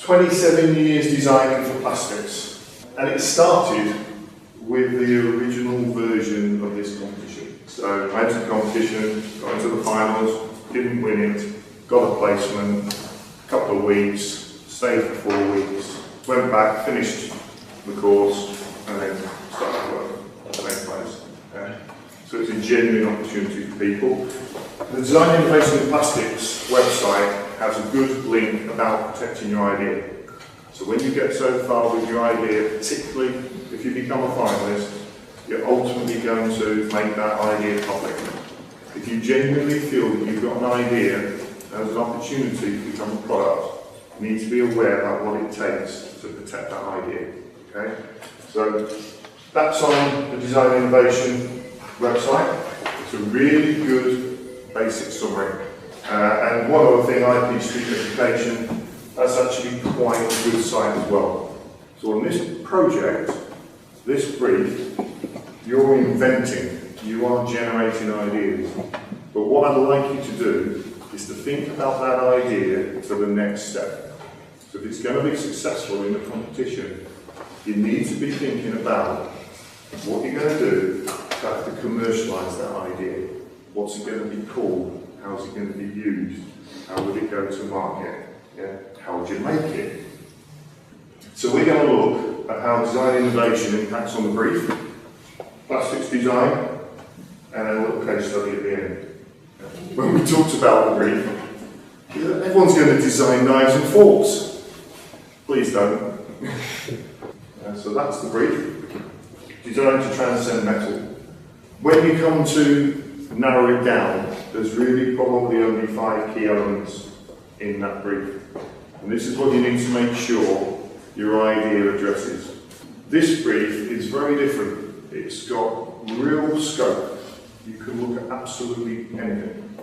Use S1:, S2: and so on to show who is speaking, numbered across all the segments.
S1: 27 years designing for plastics, and it started with the original version of this competition. So I entered the competition, got into the finals, didn't win it, got a placement, a couple of weeks, stayed for 4 weeks, went back, finished the course, and then started work at the same place. So it's a genuine opportunity for people. The Design Innovation in Plastics website has a good link about protecting your idea. So when you get so far with your idea, particularly if you become a finalist, you're ultimately going to make that idea public. If you genuinely feel that you've got an idea as an opportunity to become a product, you need to be aware about what it takes to protect that idea. Okay? So that's on the Design Innovation website. It's a really good basic summary. And one other thing, IP Street Education, that's actually quite a good site as well. So on this project, this brief, you're inventing, you are generating ideas. But what I'd like you to do is to think about that idea to the next step. So if it's going to be successful in the competition, you need to be thinking about what you're going to do to have to commercialise that idea. What's it going to be called? How's it going to be used? How would it go to market? Yeah? How would you make it? So we're going to look at how design innovation impacts on the brief, plastics design, and a little case study at the end. When we talked about the brief, everyone's going to design knives and forks. Please don't. So that's the brief. Designed to transcend metal. When you come to narrow it down, there's really probably only 5 key elements in that brief. And this is what you need to make sure your idea addresses. This brief is very different. It's got real scope. You can look at absolutely anything.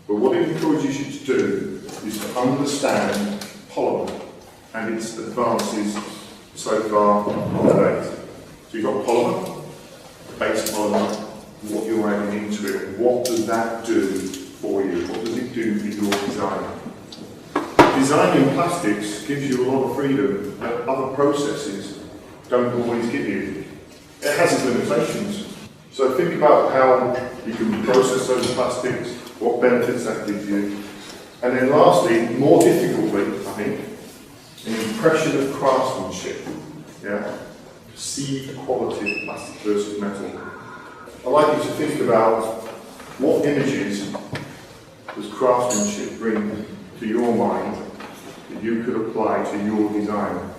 S1: But what it encourages you to do is to understand polymer and its advances so far to date. So you've got polymer, base polymer, what you're adding into it. What does that do for you? What does it do for your design? Designing plastics gives you a lot of freedom that other processes don't always give you. It has its limitations. So think about how you can process those plastics, what benefits that gives you. And then lastly, more difficultly, I think, an impression of craftsmanship. Yeah? Perceived quality of plastic versus metal. I'd like you to think about what images does craftsmanship bring to your mind that you could apply to your design.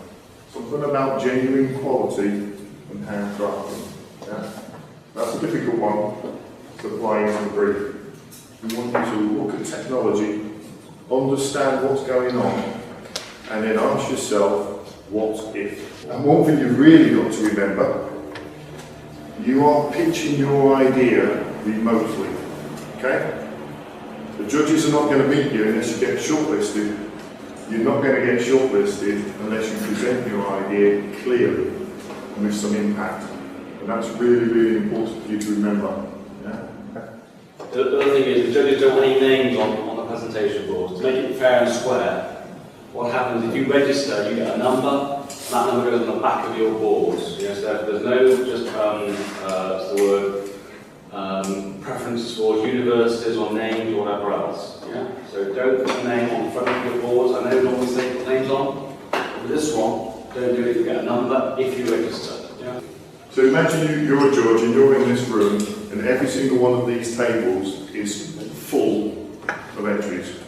S1: Something about genuine quality and handcrafting. Yeah? That's a difficult one to apply into the brief. We want you to look at technology, understand what's going on, and then ask yourself, what if? And one thing you've really got to remember, you are pitching your idea remotely, okay? The judges are not going to beat you unless you get shortlisted. You're not going to get shortlisted unless you present your idea clearly and with some impact. And that's really, really important for you to remember. Yeah?
S2: The other thing is, the judges don't want any names on the presentation board. To make it fair and square, what happens if you register, you get a number, and that number goes on the back of your board. Yes, there's no just, what's the word, preferences towards universities or names or whatever else. Yeah? So don't put a name on the front of your boards. I know normally say put names on, but this one, don't do it, you get a number if you register. Yeah?
S1: So imagine you're a judge and you're in this room and every single one of these tables is full of entries.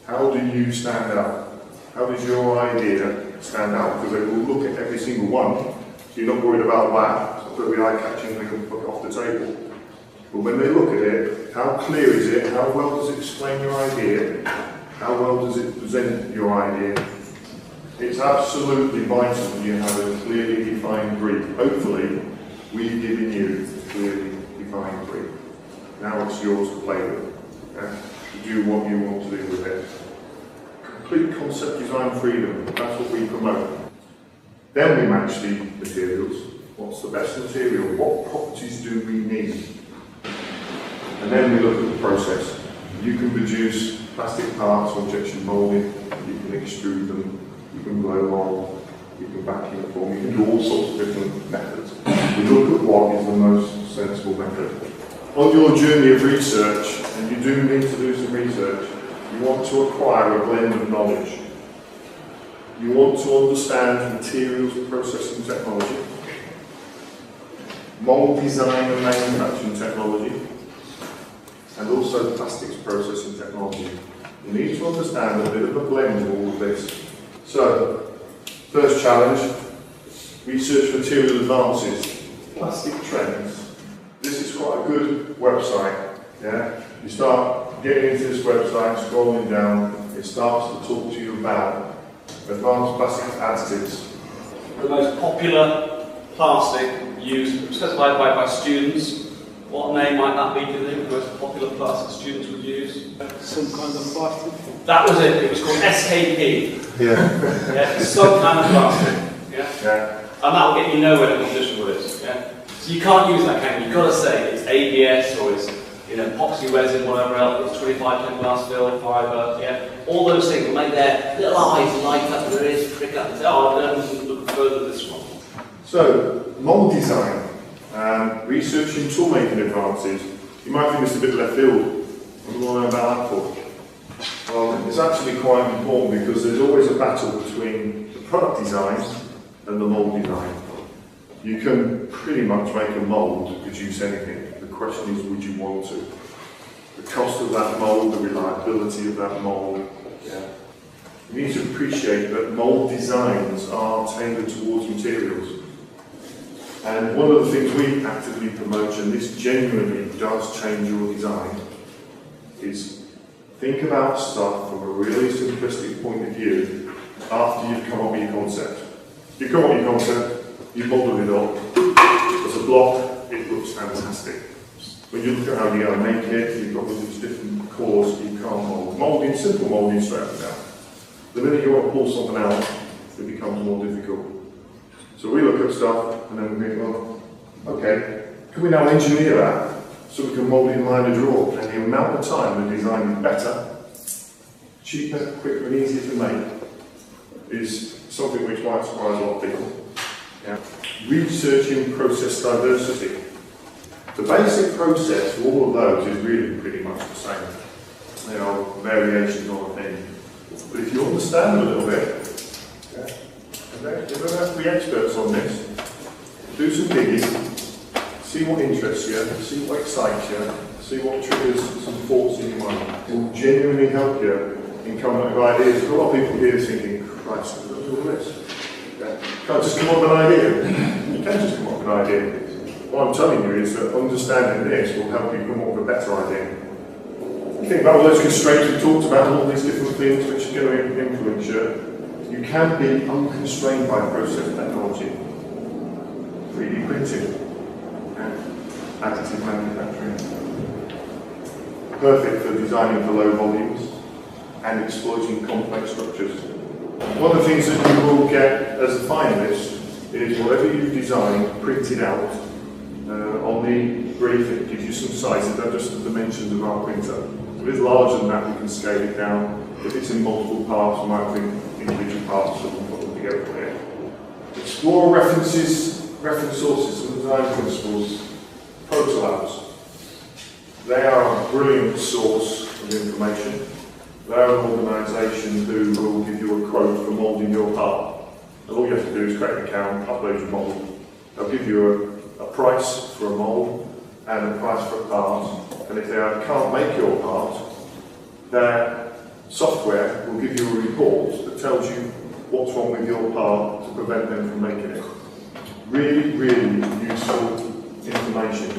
S1: How do you stand out? How does your idea stand out? Because they will look at every single one, so you're not worried about that, so it'll be eye-catching and they can put it off the table. But when they look at it, how clear is it? How well does it explain your idea? How well does it present your idea? It's absolutely vital that you have a clearly defined brief. Hopefully, we've given you a clearly defined brief. Now it's yours to play with. Yeah? To do what you want to do with it. Complete concept design freedom, that's what we promote. Then we match the materials. What's the best material? What properties do we need? And then we look at the process. You can produce plastic parts or injection molding, you can extrude them, you can blow mold, you can vacuum form, you can do all sorts of different methods. We look at what is the most sensible method. On your journey of research, and you do need to do some research, you want to acquire a blend of knowledge. You want to understand materials processing technology, mould design and manufacturing technology, and also plastics processing technology. You need to understand a bit of a blend of all of this. So, first challenge, research material advances, plastic trends. This is quite a good website. Yeah? You start getting into this website, scrolling down, it starts to talk to you about advanced plastic additives.
S2: The most popular plastic used, specified by students. What name might that be, do you think? The most popular plastic students would use?
S3: Some kind of plastic.
S2: That was it. It was called SKP.
S1: Yeah.
S2: Yeah, some kind of plastic. Yeah.
S1: Yeah.
S2: And that will get you nowhere in a competition with this. Yeah. So you can't use that, can you? You've got to say it's ABS or it's epoxy resin, whatever else. It's 25% glass fill, fibre. Yeah. All those things will make their little eyes light up, their ears prick up, and say, "Oh, look further this one."
S1: So, mould design. Researching tool making advances. You might think it's a bit left field. What do you want to know about that for? Well, it's actually quite important because there's always a battle between the product design and the mould design. You can pretty much make a mould to produce anything. The question is, would you want to? The cost of that mould, the reliability of that mould. Yeah. You need to appreciate that mould designs are tailored towards materials. And one of the things we actively promote, and this genuinely does change your design, is think about stuff from a really simplistic point of view after you've come up with your concept. You come up with your concept, you model it up, as a block, it looks fantastic. When you look at how you're going to make it, you've got all these different cores you can't mould. Moulding, simple moulding straight up now. The minute you want to pull something out, it becomes more difficult. So we look at stuff and then we think, well, okay, can we now engineer that so we can mould it in line of draw? And the amount of time the design is better, cheaper, quicker and easier to make is something which might surprise a lot of people. Yeah. Researching process diversity. The basic process for all of those is really pretty much the same. There are variations on a thing. But if you understand a little bit, you don't have to be experts on this. Do some digging, see what interests you, see what excites you, see what triggers some thoughts in your mind. It will genuinely help you in coming up with ideas. A lot of people here thinking, Christ, I've got to do all this. Yeah. Can't just come up with an idea. You can just come up with an idea. What I'm telling you is that understanding this will help you come up with a better idea. You think about all those constraints we talked about, all these different things which are going to influence you. You can be unconstrained by process technology. 3D printing, additive manufacturing. Perfect for designing for low volumes and exploiting complex structures. One of the things that you will get as a finalist is whatever you've designed printed out on the brief. It gives you some sizes, they're just the dimensions of our printer. If it's larger than that, we can scale it down. If it's in multiple parts, we might bring individual parts so we can put them together here. Explore reference sources and design principles. Protolabs. They are a brilliant source of information. They're an organisation who will give you a quote for moulding your part. And all you have to do is create an account, upload your mould. They'll give you a price for a mould and a price for a part. And if they can't make your part, their software will give you a report that tells you what's wrong with your part to prevent them from making it. Really, really useful information.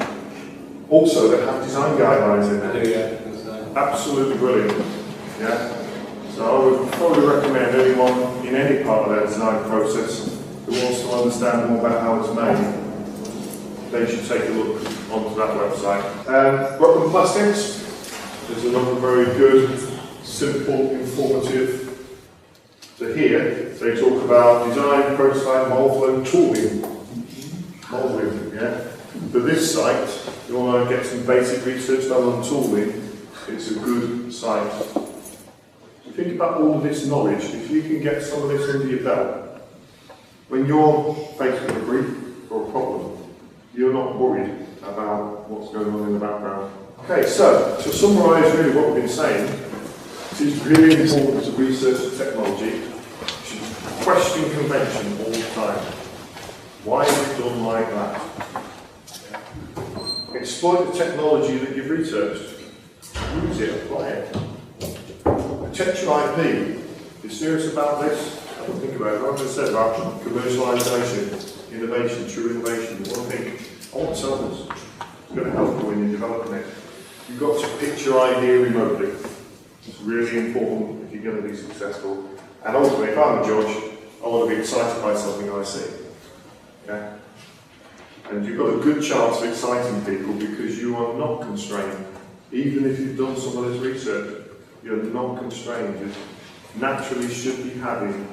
S1: Also, they have design guidelines in there.
S2: Yeah.
S1: Absolutely brilliant. Yeah. So I would probably recommend anyone in any part of their design process who wants to understand more about how it's made, they should take a look onto that website. Brooklyn Plastics. There's another very good, simple, informative. So here, they talk about design, prototype, mold flow, tooling. Molding, yeah. For this site, you want to get some basic research done on tooling, it's a good site to think about all of this knowledge. If you can get some of this under your belt, when you're faced with a brief or a problem, you're not worried about what's going on in the background. Okay, so to summarise really what we've been saying, it is really important to research the technology, to question convention all the time. Why is it done like that? Exploit the technology that you've researched. Use it, apply it. Protect your IP. If you're serious about this, have a think about it. Like I said about commercialisation, innovation, true innovation, you want to think, I want to sell this. It's going to help you when you're developing it. You've got to pitch your idea remotely. It's really important if you're going to be successful. And ultimately, if I'm a judge, I want to be excited by something I see. Yeah? And you've got a good chance of exciting people because you are not constrained. Even if you've done some of this research, you're not constrained. You naturally should be having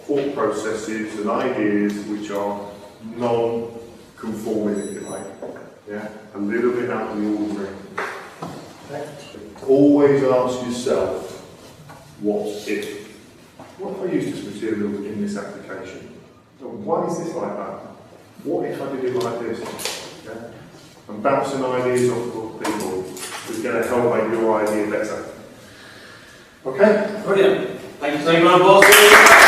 S1: thought processes and ideas which are non-conforming, if you like. Yeah? A little bit out of the ordinary. Always ask yourself, what if? What if I use this material in this application? Why is this like that? What if I did it like this? Yeah? And bouncing ideas off of people is going to help make your idea better. Okay?
S2: Brilliant. Thank you so much, boss.